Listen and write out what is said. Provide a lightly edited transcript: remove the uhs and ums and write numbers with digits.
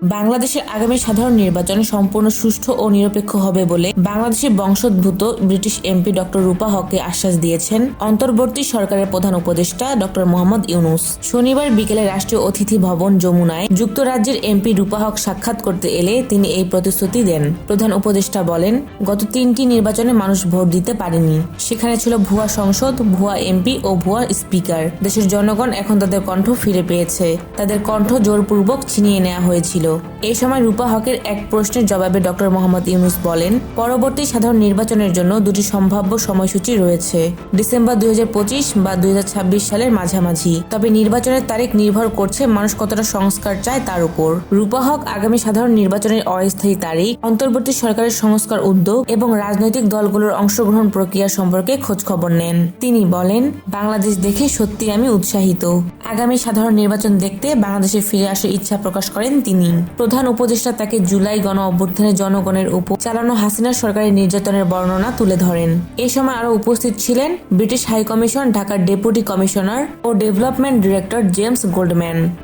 বাংলাদেশের আগামী সাধারণ নির্বাচন সম্পূর্ণ সুষ্ঠু ও নিরপেক্ষ হবে বলে বাংলাদেশের বংশোদ্ভূত ব্রিটিশ এমপি ডক্টর রূপা হককে আশ্বাস দিয়েছেন অন্তর্বর্তী সরকারের প্রধান উপদেষ্টা ডক্টর মোহাম্মদ ইউনূস। শনিবার বিকেলে রাষ্ট্রীয় অতিথি ভবন যমুনায় যুক্তরাজ্যের এমপি রূপা হক সাক্ষাৎ করতে এলে তিনি এই প্রতিশ্রুতি দেন। প্রধান উপদেষ্টা বলেন, গত 3টি নির্বাচনে মানুষ ভোট দিতে পারেনি। সেখানে ছিল ভুয়া সংসদ, ভুয়া এমপি ও ভুয়া স্পিকার। দেশের জনগণ এখন তাদের কণ্ঠ ফিরে পেয়েছে। তাদের কণ্ঠ জোরপূর্বক ছিনিয়ে নেওয়া হয়েছিল। এই সময় রূপা হকের এক প্রশ্নের জবাবে ডক্টর মোহাম্মদ ইউনূস বলেন, পরবর্তী সাধারণ নির্বাচনের জন্য দুটি সম্ভাব্য সময়সূচি রয়েছে, ডিসেম্বর 2025 বা 2026 সালের মাঝামাঝি। তবে নির্বাচনের তারিখ নির্ভর করছে মানুষ কতটা সংস্কার চায় তার উপর। রূপা হক আগামী সাধারণ নির্বাচনের অস্থায়ী তারিখ, অন্তর্বর্তী সরকারের সংস্কার উদ্যোগ এবং রাজনৈতিক দলগুলোর অংশগ্রহণ প্রক্রিয়া সম্পর্কে খোঁজখবর নেন। তিনি বলেন, বাংলাদেশ দেখে সত্যি আমি উৎসাহিত। আগামী সাধারণ নির্বাচন দেখতে বাংলাদেশে ফিরে আসার ইচ্ছা প্রকাশ করেন তিনি। প্রধান উপদেষ্টা তাকে জুলাই গণ অভ্যুত্থানে জনগণের উপর চালানো হাসিনা সরকারের নির্যাতনের বর্ণনা তুলে ধরেন। এ সময় আরও উপস্থিত ছিলেন ব্রিটিশ হাইকমিশন ঢাকার ডেপুটি কমিশনার ও ডেভেলপমেন্ট ডিরেক্টর জেমস গোল্ডম্যান।